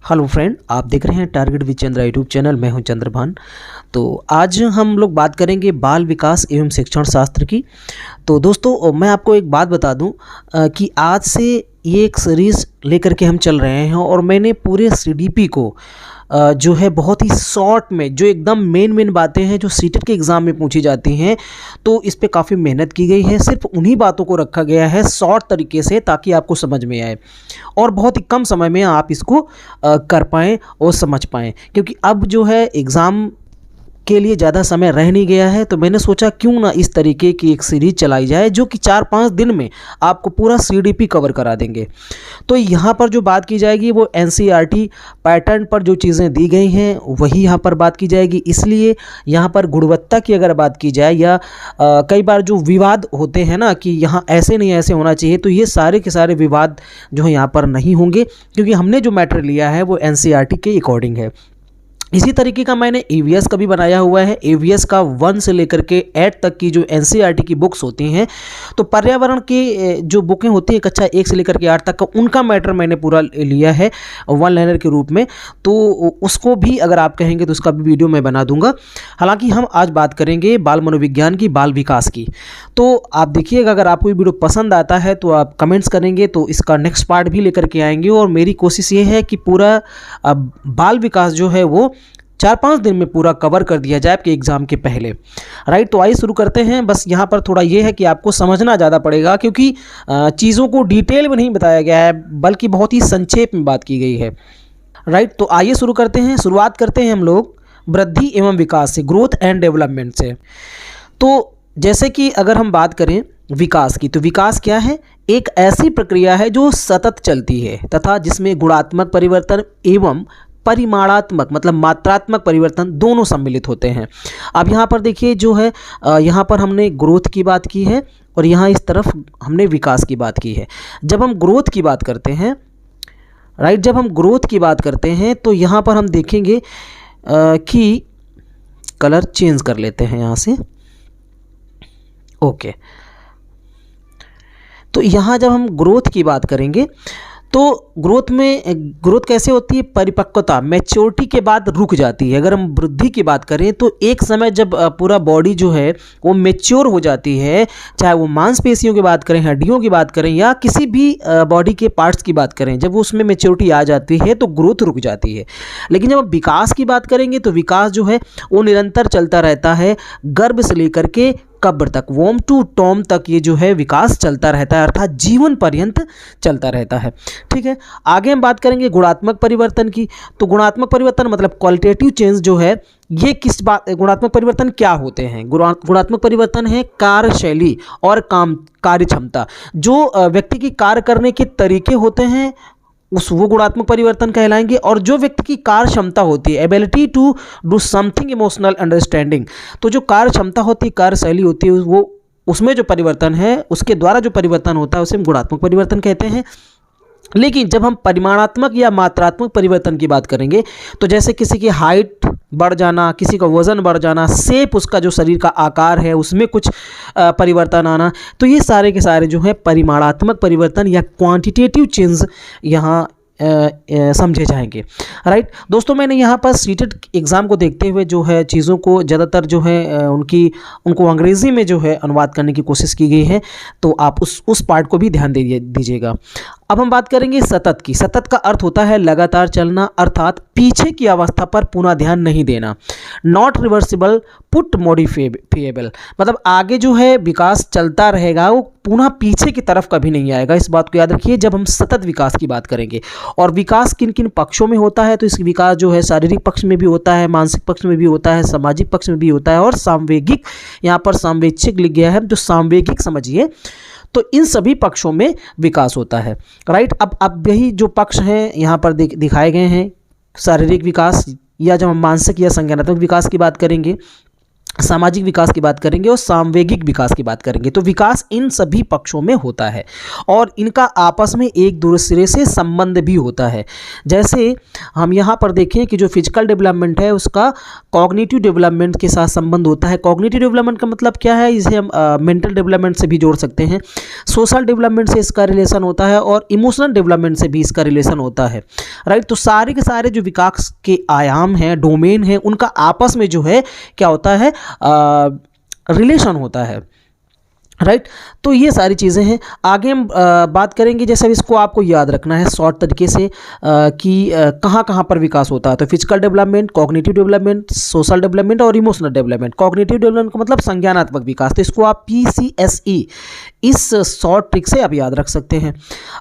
Hello friend, आप देख रहे हैं target with Chandra YouTube channel. मैं हूं चंद्रभान। तो आज हम लोग बात करेंगे बाल विकास एवं शिक्षण शास्त्र की। तो दोस्तों, मैं आपको एक बात बता दूं कि आज से ये एक सीरीज़ लेकर के हम चल रहे हैं और मैंने पूरे सीडीपी को जो है बहुत ही शॉर्ट में, जो एकदम मेन बातें हैं जो सीटेट के एग्ज़ाम में पूछी जाती हैं, तो इस पे काफ़ी मेहनत की गई है। सिर्फ उन्हीं बातों को रखा गया है शॉर्ट तरीके से, ताकि आपको समझ में आए और बहुत ही कम समय में आप इसको कर पाएँ और समझ पाएँ। क्योंकि अब जो है एग्ज़ाम के लिए ज़्यादा समय रह नहीं गया है, तो मैंने सोचा क्यों ना इस तरीके की एक सीरीज़ चलाई जाए जो कि 4-5 दिन में आपको पूरा सीडीपी कवर करा देंगे। तो यहाँ पर जो बात की जाएगी वो एनसीईआरटी पैटर्न पर जो चीज़ें दी गई हैं वही यहाँ पर बात की जाएगी। इसलिए यहाँ पर गुणवत्ता की अगर बात की जाए या कई बार जो विवाद होते हैं ना कि यहाँ ऐसे नहीं ऐसे होना चाहिए, तो ये सारे के सारे विवाद जो है यहाँ पर नहीं होंगे, क्योंकि हमने जो मैटर लिया है वो एनसीईआरटी के अकॉर्डिंग है। इसी तरीके का मैंने ईवीएस का भी बनाया हुआ है। ईवीएस का 1 से लेकर के 8 तक की जो एनसीईआरटी की बुक्स होती हैं, तो पर्यावरण की जो बुकें होती हैं कक्षा 1 से लेकर के 8 तक का, उनका मैटर मैंने पूरा लिया है वन लाइनर के रूप में। तो उसको भी अगर आप कहेंगे तो उसका भी वीडियो मैं बना दूंगा। हालांकि हम आज बात करेंगे बाल मनोविज्ञान की, बाल विकास की। तो आप देखिएगा, अगर आपको ये वीडियो पसंद आता है तो आप कमेंट्स करेंगे तो इसका नेक्स्ट पार्ट भी लेकर के आएंगे। और मेरी कोशिश ये है कि पूरा बाल विकास जो है वो 4-5 दिन में पूरा कवर कर दिया जाए आपके एग्ज़ाम के पहले। राइट, तो आइए शुरू करते हैं। बस यहाँ पर थोड़ा ये है कि आपको समझना ज़्यादा पड़ेगा, क्योंकि चीज़ों को डिटेल में नहीं बताया गया है, बल्कि बहुत ही संक्षेप में बात की गई है। राइट, तो आइए शुरू करते हैं। शुरुआत करते हैं हम लोग वृद्धि एवं विकास से, ग्रोथ एंड डेवलपमेंट से। तो जैसे कि अगर हम बात करें विकास की, तो विकास क्या है? एक ऐसी प्रक्रिया है जो सतत चलती है तथा जिसमें गुणात्मक परिवर्तन एवं परिमाणात्मक मतलब मात्रात्मक परिवर्तन दोनों सम्मिलित होते हैं। अब यहाँ पर देखिए, जो है यहाँ पर हमने ग्रोथ की बात की है और यहाँ इस तरफ हमने विकास की बात की है। जब हम ग्रोथ की बात करते हैं, राइट, जब हम ग्रोथ की बात करते हैं तो यहाँ पर हम देखेंगे कि कलर चेंज कर लेते हैं यहाँ से। ओके, तो यहाँ जब हम ग्रोथ की बात करेंगे तो ग्रोथ कैसे होती है? परिपक्वता, मैच्योरिटी के बाद रुक जाती है। अगर हम वृद्धि की बात करें तो एक समय जब पूरा बॉडी जो है वो मैच्योर हो जाती है, चाहे वो मांसपेशियों की बात करें, हड्डियों की बात करें या किसी भी बॉडी के पार्ट्स की बात करें, जब वो उसमें मैच्योरिटी आ जाती है तो ग्रोथ रुक जाती है। लेकिन जब हम विकास की बात करेंगे तो विकास जो है वो निरंतर चलता रहता है, गर्भ से लेकर के कब्र तक, वोम टू टॉम तक ये जो है विकास चलता रहता है, अर्थात जीवन पर्यंत चलता रहता है। ठीक है, आगे हम बात करेंगे गुणात्मक परिवर्तन की। तो गुणात्मक परिवर्तन मतलब क्वालिटेटिव चेंज जो है, ये किस बात, गुणात्मक परिवर्तन क्या होते हैं? गुणात्मक परिवर्तन है कार्यशैली और कार्य क्षमता। जो व्यक्ति की कार्य करने के तरीके होते हैं वो गुणात्मक परिवर्तन कहलाएंगे। और जो व्यक्ति की कार्य क्षमता होती है, ability to do something emotional understanding, तो जो कार्य क्षमता होती है, कार्यशैली होती है, वो उसमें जो परिवर्तन है, उसके द्वारा जो परिवर्तन होता है उसे हम गुणात्मक परिवर्तन कहते हैं। लेकिन जब हम परिमाणात्मक या मात्रात्मक परिवर्तन की बात करेंगे, तो जैसे किसी की हाइट बढ़ जाना, किसी का वजन बढ़ जाना, शेप, उसका जो शरीर का आकार है उसमें कुछ परिवर्तन आना, तो ये सारे के सारे जो है परिमाणात्मक परिवर्तन या क्वांटिटेटिव चेंज यहाँ समझे जाएंगे। राइट दोस्तों, मैंने यहाँ पर सीटेट एग्ज़ाम को देखते हुए जो है चीज़ों को ज़्यादातर जो है उनको अंग्रेज़ी में जो है अनुवाद करने की कोशिश की गई है, तो आप उस पार्ट को भी ध्यान दीजिएगा। अब हम बात करेंगे सतत की। सतत का अर्थ होता है लगातार चलना, अर्थात पीछे की अवस्था पर पुनः ध्यान नहीं देना। नॉट रिवर्सिबल पुट मॉडिफिएबल, मतलब आगे जो है विकास चलता रहेगा, वो पुनः पीछे की तरफ कभी नहीं आएगा। इस बात को याद रखिए जब हम सतत विकास की बात करेंगे। और विकास किन किन पक्षों में होता है? तो इस विकास जो है शारीरिक पक्ष में भी होता है, मानसिक पक्ष में भी होता है, सामाजिक पक्ष में भी होता है और सांवेगिक, यहाँ पर सांवेक्षिक लिख गया है, जो सांवेगिक समझिए, तो इन सभी पक्षों में विकास होता है। राइट, अब यही जो पक्ष हैं यहाँ पर दिखाए गए हैं, शारीरिक विकास, या जब हम मानसिक या संज्ञानात्मक विकास की बात करेंगे सामाजिक विकास की बात करेंगे और सामवेगिक विकास की बात करेंगे। तो विकास इन सभी पक्षों में होता है और इनका आपस में एक दूसरे से संबंध भी होता है। जैसे हम यहाँ पर देखें कि जो फिजिकल डेवलपमेंट है उसका कॉग्निटिव डेवलपमेंट के साथ संबंध होता है। कॉग्निटिव डेवलपमेंट का मतलब क्या है, इसे हम मेंटल डेवलपमेंट से भी जोड़ सकते हैं। सोशल डेवलपमेंट से इसका रिलेशन होता है और इमोशनल डेवलपमेंट से भी इसका रिलेशन होता है, राइट। तो सारे के सारे जो विकास के आयाम हैं, डोमेन हैं, उनका आपस में जो है क्या होता है, रिलेशन होता है, राइट। तो ये सारी चीज़ें हैं। आगे हम बात करेंगे, जैसे इसको आपको याद रखना है शॉर्ट तरीके से कि कहाँ कहाँ पर विकास होता है। तो physical development, cognitive development, social development और इमोशनल डेवलपमेट। कॉग्निटिव डेवलपमेंट का मतलब संज्ञानात्मक विकास, तो इसको आप PCSE इस शॉर्ट ट्रिक से आप याद रख सकते हैं।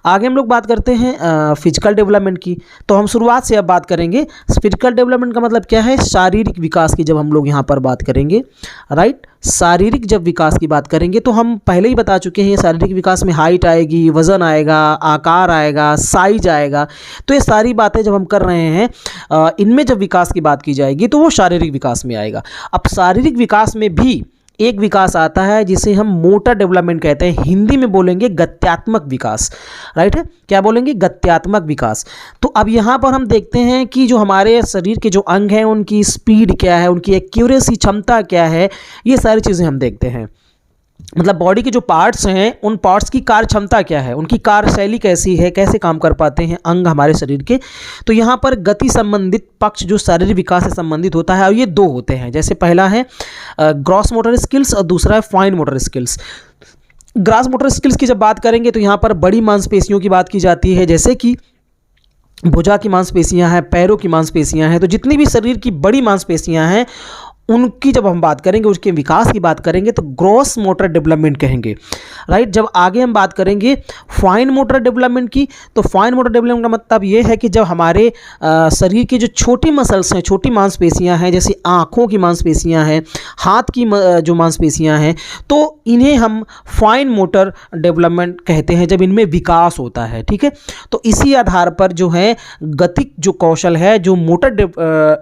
आगे हम लोग बात करते हैं फिजिकल डेवलपमेंट की। तो हम शुरुआत से अब बात करेंगे फिजिकल डेवलपमेंट का मतलब क्या है, शारीरिक विकास की जब हम लोग यहाँ पर बात करेंगे, राइट। शारीरिक जब विकास की बात करेंगे तो हम पहले ही बता चुके हैं, शारीरिक विकास में हाइट आएगी, वजन आएगा, आकार आएगा, साइज आएगा। तो ये सारी बातें जब हम कर रहे हैं, इनमें जब विकास की बात की जाएगी तो वो शारीरिक विकास में आएगा। अब शारीरिक विकास में भी एक विकास आता है जिसे हम मोटर डेवलपमेंट कहते हैं, हिंदी में बोलेंगे गत्यात्मक विकास, राइट है। क्या बोलेंगे, गत्यात्मक विकास। तो अब यहाँ पर हम देखते हैं कि जो हमारे शरीर के जो अंग हैं उनकी स्पीड क्या है, उनकी एक्यूरेसी क्षमता क्या है, ये सारी चीज़ें हम देखते हैं। मतलब बॉडी के जो पार्ट्स हैं उन पार्ट्स की कार्य क्षमता क्या है, उनकी कार्यशैली कैसी है, कैसे काम कर पाते हैं अंग हमारे शरीर के। तो यहाँ पर गति संबंधित पक्ष जो शारीरिक विकास से संबंधित होता है, और ये दो होते हैं। जैसे पहला है ग्रॉस मोटर स्किल्स और दूसरा है fine motor skills. Gross motor skills की जब बात करेंगे तो यहाँ पर बड़ी मांसपेशियों की बात की जाती है, जैसे कि भुजा की मांसपेशियां हैं, पैरों की मांसपेशियां हैं। तो जितनी भी शरीर की बड़ी मांसपेशियां हैं उनकी जब हम बात करेंगे, उसके विकास की बात करेंगे तो ग्रॉस मोटर डेवलपमेंट कहेंगे, राइट। जब आगे हम बात करेंगे फाइन मोटर डेवलपमेंट की, तो फाइन मोटर डेवलपमेंट का मतलब ये है कि जब हमारे शरीर की जो छोटी मसल्स हैं, छोटी मांसपेशियां हैं, जैसे आँखों की मांसपेशियां हैं, हाथ की जो मांसपेशियां हैं, तो इन्हें हम फाइन मोटर डेवलपमेंट कहते हैं जब इनमें विकास होता है, ठीक है। तो इसी आधार पर जो है गतिक जो कौशल है, जो मोटर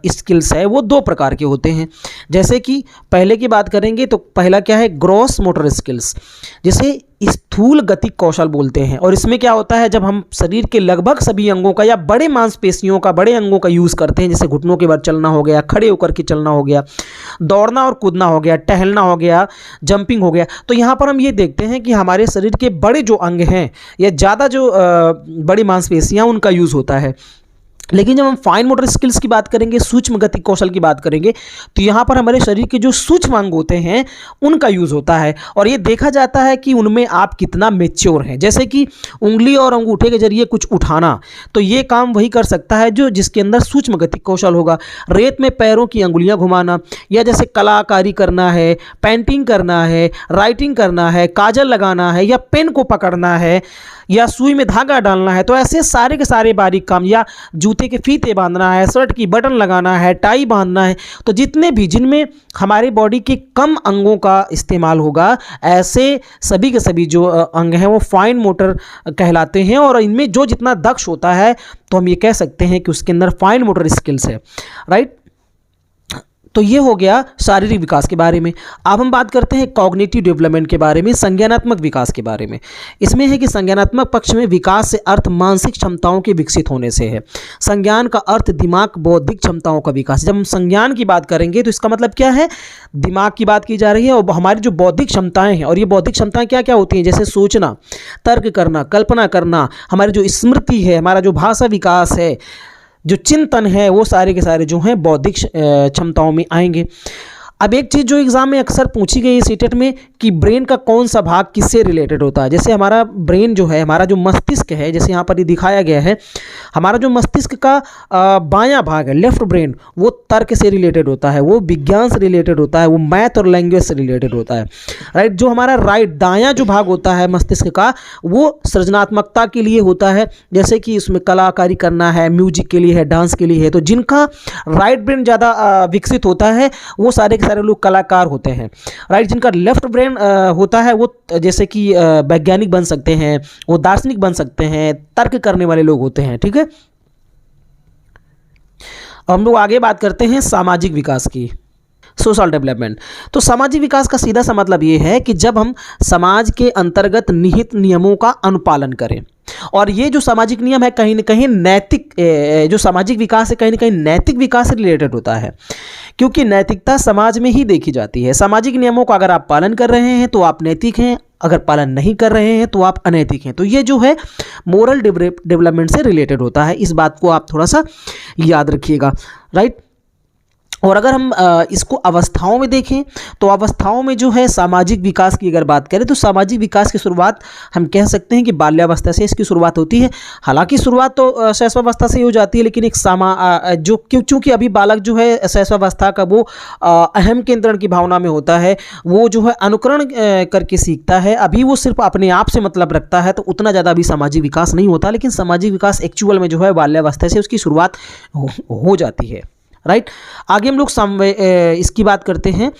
स्किल्स है, वो दो प्रकार के होते हैं। जैसे कि पहले की बात करेंगे तो पहला क्या है, ग्रॉस मोटर स्किल्स, जिसे स्थूल गतिक कौशल बोलते हैं। और इसमें क्या होता है, जब हम शरीर के लगभग सभी अंगों का या बड़े मांसपेशियों का, बड़े अंगों का यूज़ करते हैं, जैसे घुटनों के बाद चलना हो गया, खड़े होकर के चलना हो गया, दौड़ना और कूदना हो गया, टहलना हो गया, जंपिंग हो गया। तो यहाँ पर हम ये देखते हैं कि हमारे शरीर के बड़े जो अंग हैं या ज़्यादा जो बड़ी मांसपेशियाँ, उनका यूज़ होता है। लेकिन जब हम फाइन मोटर स्किल्स की बात करेंगे, सूक्ष्म गति कौशल की बात करेंगे, तो यहाँ पर हमारे शरीर के जो सूक्ष्म अंग होते हैं उनका यूज़ होता है। और ये देखा जाता है कि उनमें आप कितना मेच्योर हैं। जैसे कि उंगली और अंगूठे के जरिए कुछ उठाना, तो ये काम वही कर सकता है जो जिसके अंदर सूक्ष्म गति कौशल होगा। रेत में पैरों की अंगुलियाँ घुमाना, या जैसे कलाकारी करना है, पेंटिंग करना है, राइटिंग करना है, काजल लगाना है, या पेन को पकड़ना है, या सुई में धागा डालना है, तो ऐसे सारे के सारे बारीक काम, या जूते के फीते बांधना है, शर्ट की बटन लगाना है, टाई बांधना है, तो जितने भी जिनमें हमारे बॉडी के कम अंगों का इस्तेमाल होगा, ऐसे सभी के सभी जो अंग हैं वो फाइन मोटर कहलाते हैं। और इनमें जो जितना दक्ष होता है तो हम ये कह सकते हैं कि उसके अंदर फाइन मोटर स्किल्स है, राइट। तो ये हो गया शारीरिक विकास के बारे में। अब हम बात करते हैं कॉग्निटिव डेवलपमेंट के बारे में, संज्ञानात्मक विकास के बारे में। इसमें है कि संज्ञानात्मक पक्ष में विकास से अर्थ मानसिक क्षमताओं के विकसित होने से है। संज्ञान का अर्थ दिमाग, बौद्धिक क्षमताओं का विकास। जब हम संज्ञान की बात करेंगे तो इसका मतलब क्या है, दिमाग की बात की जा रही है और हमारी जो बौद्धिक क्षमताएं हैं। और ये बौद्धिक क्षमताएं क्या क्या होती हैं, जैसे सोचना, तर्क करना, कल्पना करना, हमारी जो स्मृति है, हमारा जो भाषा विकास है, जो चिंतन है, वो सारे के सारे जो हैं बौद्धिक क्षमताओं में आएंगे। अब एक चीज़ जो एग्ज़ाम में अक्सर पूछी गई है सीटेट में कि ब्रेन का कौन सा भाग किससे रिलेटेड होता है। जैसे हमारा ब्रेन जो है, हमारा जो मस्तिष्क है, जैसे यहाँ पर ये दिखाया गया है, हमारा जो मस्तिष्क का बायां भाग है, लेफ्ट ब्रेन, वो तर्क से रिलेटेड होता है, वो विज्ञान से रिलेटेड होता है, वो मैथ और लैंग्वेज से रिलेटेड होता है, राइट। जो हमारा राइट दायां जो भाग होता है मस्तिष्क का, वो सृजनात्मकता के लिए होता है, जैसे कि उसमें कलाकारी करना है, म्यूजिक के लिए है, डांस के लिए है। तो जिनका राइट ब्रेन ज़्यादा विकसित होता है वो सारे सारे लोग कलाकार होते हैं, राइट। जिनका लेफ्ट ब्रेन होता है वो जैसे कि वैज्ञानिक बन सकते हैं, वो दार्शनिक बन सकते हैं, तर्क करने वाले लोग होते हैं, ठीक है। हम लोग आगे बात करते हैं सामाजिक विकास की। Social development. तो सामाजिक विकास का सीधा सा मतलब ये है कि जब हम समाज के अंतर्गत निहित नियमों का अनुपालन करें, और ये जो सामाजिक नियम है कहीं ना कहीं नैतिक, जो सामाजिक विकास है कहीं ना कहीं नैतिक विकास से रिलेटेड होता है, क्योंकि नैतिकता समाज में ही देखी जाती है। सामाजिक नियमों का अगर आप पालन कर रहे हैं तो आप नैतिक हैं, अगर पालन नहीं कर रहे हैं तो आप अनैतिक हैं। तो ये जो है मोरल डेवलपमेंट से रिलेटेड होता है, इस बात को आप थोड़ा सा याद रखिएगा, राइट। और अगर हम इसको अवस्थाओं में देखें तो अवस्थाओं में जो है सामाजिक विकास की अगर बात करें तो सामाजिक विकास की शुरुआत हम कह सकते हैं कि बाल्यावस्था से इसकी शुरुआत होती है। हालांकि शुरुआत तो शैशवावस्था से ही हो जाती है, लेकिन एक जो चूँकि अभी बालक जो है शैशवावस्था का वो अहम केंद्रण की भावना में होता है, वो जो है अनुकरण करके सीखता है, अभी वो सिर्फ अपने आप से मतलब रखता है, तो उतना ज़्यादा अभी सामाजिक विकास नहीं होता। लेकिन सामाजिक विकास एक्चुअल में जो है बाल्यावस्था से उसकी शुरुआत हो जाती है, राइट। आगे हम लोग इसकी बात करते हैं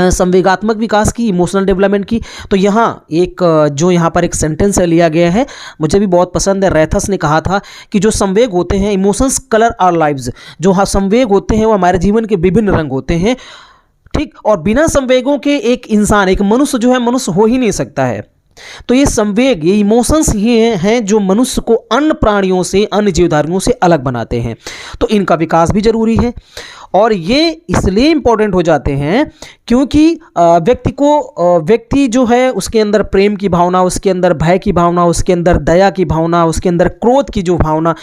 संवेगात्मक विकास की, इमोशनल डेवलपमेंट की। तो यहाँ एक जो यहाँ पर एक सेंटेंस है लिया गया है, मुझे भी बहुत पसंद है। रैथस ने कहा था कि जो संवेग होते हैं, इमोशंस कलर आवर लाइव्स, जो संवेग होते हैं वो हमारे जीवन के विभिन्न रंग होते हैं, ठीक। और बिना संवेगों के एक इंसान, एक मनुष्य जो है मनुष्य हो ही नहीं सकता है। तो ये संवेग, ये इमोशंस ही हैं जो मनुष्य को अन्य प्राणियों से, अन्य जीवधारियों से अलग बनाते हैं। तो इनका विकास भी जरूरी है, और ये इसलिए इंपॉर्टेंट हो जाते हैं क्योंकि व्यक्ति जो है उसके अंदर प्रेम की भावना, उसके अंदर भय की भावना, उसके अंदर दया की भावना, उसके अंदर क्रोध की जो भावना,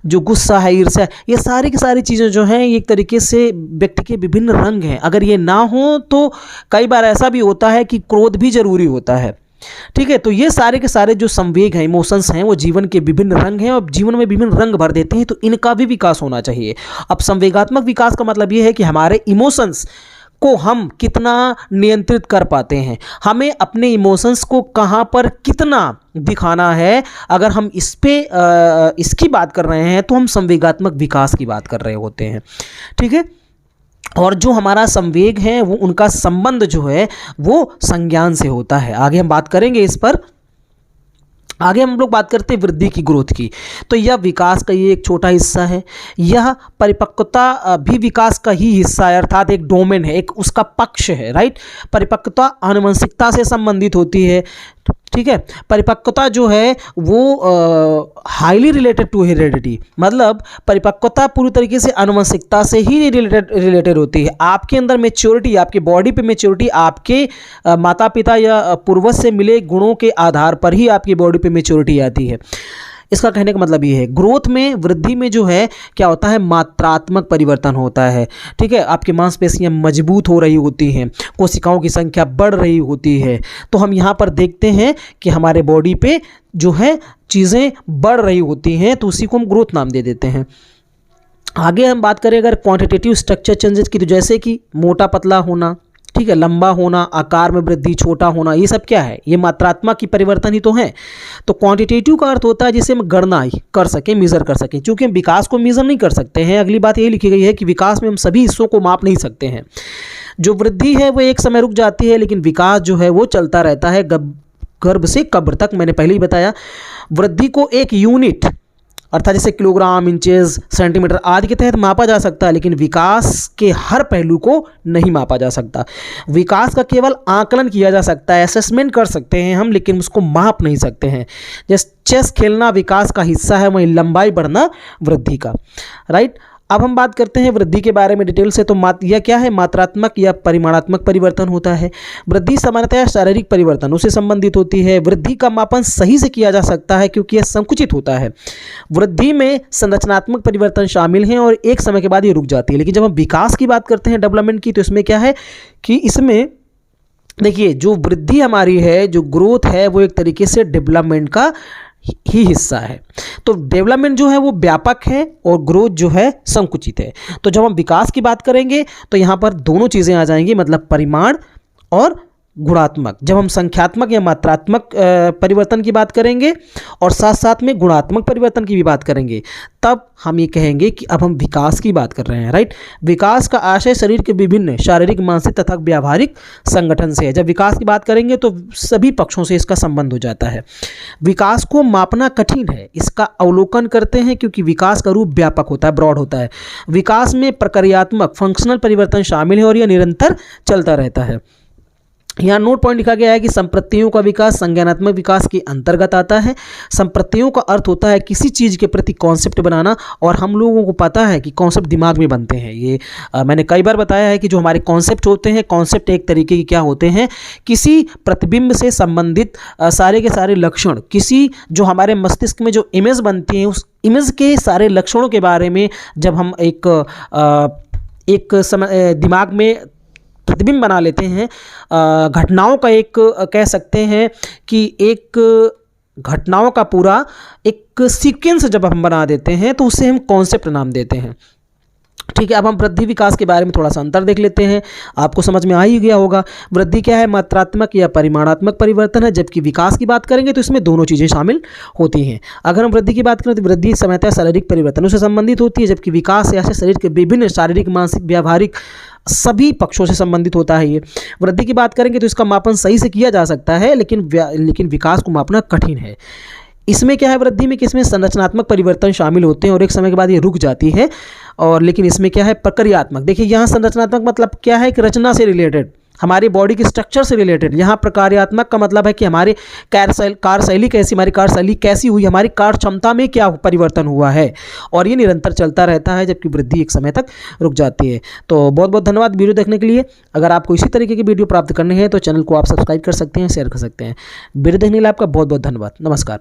जो गुस्सा है, ईर्ष्या, ये सारी की सारी चीज़ें जो हैं ये एक तरीके से व्यक्ति के विभिन्न रंग हैं। अगर ये ना हो तो कई बार ऐसा भी होता है कि क्रोध भी जरूरी होता है, ठीक है। तो ये सारे के सारे जो संवेग हैं, इमोशंस हैं, वो जीवन के विभिन्न रंग हैं और जीवन में विभिन्न रंग भर देते हैं, तो इनका भी विकास होना चाहिए। अब संवेगात्मक विकास का मतलब ये है कि हमारे इमोशंस को हम कितना नियंत्रित कर पाते हैं, हमें अपने इमोशंस को कहाँ पर कितना दिखाना है। अगर हम इसकी बात कर रहे हैं तो हम संवेगात्मक विकास की बात कर रहे होते हैं, ठीक है। और जो हमारा संवेग है वो उनका संबंध जो है वो संज्ञान से होता है। आगे हम बात करेंगे इस पर। आगे हम लोग बात करते हैं वृद्धि की, ग्रोथ की। तो यह विकास का ये एक छोटा हिस्सा है। यह परिपक्वता भी विकास का ही हिस्सा है, अर्थात एक डोमेन है, एक उसका पक्ष है, राइट। परिपक्वता आनुवंशिकता से संबंधित होती है, ठीक है। परिपक्वता जो है वो हाईली रिलेटेड टू हेरिडिटी, मतलब परिपक्वता पूरी तरीके से आनुवंशिकता से ही रिलेटेड होती है। आपके अंदर मैच्योरिटी, आपके बॉडी पे मैच्योरिटी आपके माता पिता या पूर्वज से मिले गुणों के आधार पर ही आपकी बॉडी पे मैच्योरिटी आती है। इसका कहने का मतलब ये है, ग्रोथ में, वृद्धि में जो है क्या होता है, मात्रात्मक परिवर्तन होता है, ठीक है। आपकी मांसपेशियां मजबूत हो रही होती हैं, कोशिकाओं की संख्या बढ़ रही होती है। तो हम यहाँ पर देखते हैं कि हमारे बॉडी पे जो है चीज़ें बढ़ रही होती हैं, तो उसी को हम ग्रोथ नाम दे देते हैं। आगे हम बात करें अगर क्वांटिटेटिव स्ट्रक्चर चेंजेस की, तो जैसे कि मोटा पतला होना, ठीक है, लंबा होना, आकार में वृद्धि, छोटा होना, ये सब क्या है, ये मात्रात्मक की परिवर्तन ही तो है। तो क्वांटिटेटिव का अर्थ होता है जिसे हम गणना कर सकें, मेजर कर सकें। चूंकि हम विकास को मेजर नहीं कर सकते हैं, अगली बात ये लिखी गई है कि विकास में हम सभी हिस्सों को माप नहीं सकते हैं। जो वृद्धि है वो एक समय रुक जाती है, लेकिन विकास जो है वो चलता रहता है गर्भ से कब्र तक। मैंने पहले ही बताया, वृद्धि को एक यूनिट अर्थात जैसे किलोग्राम, इंचेस, सेंटीमीटर आदि के तहत मापा जा सकता है, लेकिन विकास के हर पहलू को नहीं मापा जा सकता। विकास का केवल आकलन किया जा सकता है, असेसमेंट कर सकते हैं हम, लेकिन उसको माप नहीं सकते हैं। जैसे चेस खेलना विकास का हिस्सा है, वहीं लंबाई बढ़ना वृद्धि का, राइट। अब हम बात करते हैं वृद्धि के बारे में डिटेल से। तो यह क्या है, मात्रात्मक या परिमाणात्मक परिवर्तन होता है। वृद्धि सामान्यतः शारीरिक परिवर्तनों से संबंधित होती है। वृद्धि का मापन सही से किया जा सकता है क्योंकि यह संकुचित होता है। वृद्धि में संरचनात्मक परिवर्तन शामिल हैं और एक समय के बाद ये रुक जाती है। लेकिन जब हम विकास की बात करते हैं, डेवलपमेंट की, तो इसमें क्या है कि इसमें देखिए जो वृद्धि हमारी है, जो ग्रोथ है, वो एक तरीके से डेवलपमेंट का ही हिस्सा है। तो डेवलपमेंट जो है वो व्यापक है और ग्रोथ जो है संकुचित है। तो जब हम विकास की बात करेंगे तो यहाँ पर दोनों चीज़ें आ जाएंगी, मतलब परिमाण और गुणात्मक, जब हम संख्यात्मक या मात्रात्मक परिवर्तन की बात करेंगे और साथ साथ में गुणात्मक परिवर्तन की भी बात करेंगे, तब हम ये कहेंगे कि अब हम विकास की बात कर रहे हैं, राइट। विकास का आशय शरीर के विभिन्न शारीरिक, मानसिक तथा व्यावहारिक संगठन से है। जब विकास की बात करेंगे तो सभी पक्षों से इसका संबंध हो जाता है। विकास को मापना कठिन है, इसका अवलोकन करते हैं क्योंकि विकास का रूप व्यापक होता है, ब्रॉड होता है। विकास में प्रक्रियात्मक फंक्शनल परिवर्तन शामिल है और यह निरंतर चलता रहता है। यहाँ नोट पॉइंट लिखा गया है कि संप्रत्तियों का विकास संज्ञानात्मक विकास के अंतर्गत आता है। संप्रत्तियों का अर्थ होता है किसी चीज़ के प्रति कॉन्सेप्ट बनाना, और हम लोगों को पता है कि कॉन्सेप्ट दिमाग में बनते हैं। ये मैंने कई बार बताया है कि जो हमारे कॉन्सेप्ट होते हैं, कॉन्सेप्ट एक तरीके के क्या होते हैं, किसी प्रतिबिंब से संबंधित सारे के सारे लक्षण, किसी जो हमारे मस्तिष्क में जो इमेज बनती है, उस इमेज के सारे लक्षणों के बारे में जब हम एक दिमाग में प्रतिबिंब बना लेते हैं, घटनाओं का एक कह सकते हैं कि एक घटनाओं का पूरा एक सीक्वेंस जब हम बना देते हैं तो उसे हम कॉन्सेप्ट नाम देते हैं। ठीक है, अब हम वृद्धि विकास के बारे में थोड़ा सा अंतर देख लेते हैं। आपको समझ में आ ही गया होगा वृद्धि क्या है, मात्रात्मक या परिमाणात्मक परिवर्तन है, जबकि विकास की बात करेंगे तो इसमें दोनों चीज़ें शामिल होती हैं। अगर हम वृद्धि की बात करें तो वृद्धि सामान्यतः शारीरिक परिवर्तनों से संबंधित होती है, जबकि विकास ऐसे शरीर के विभिन्न शारीरिक, मानसिक, व्यावहारिक सभी पक्षों से संबंधित होता है। ये वृद्धि की बात करेंगे तो इसका मापन सही से किया जा सकता है, लेकिन विकास को मापना कठिन है। इसमें क्या है, वृद्धि में किसमें संरचनात्मक परिवर्तन शामिल होते हैं और एक समय के बाद ये रुक जाती है, और लेकिन इसमें क्या है, प्रक्रियात्मक। देखिए यहाँ संरचनात्मक मतलब क्या है कि रचना से रिलेटेड, हमारी बॉडी के स्ट्रक्चर से रिलेटेड। यहाँ प्रक्रियात्मक का मतलब है कि हमारे कार्यशैली कैसी, हमारी कार्यशैली कैसी हुई, हमारी कार्य क्षमता में क्या परिवर्तन हुआ है, और ये निरंतर चलता रहता है, जबकि वृद्धि एक समय तक रुक जाती है। तो बहुत बहुत धन्यवाद वीडियो देखने के लिए। अगर आपको इसी तरीके की वीडियो प्राप्त करने हैं तो चैनल को आप सब्सक्राइब कर सकते हैं, शेयर कर सकते हैं। वीडियो देखने के लिए आपका बहुत बहुत धन्यवाद। नमस्कार।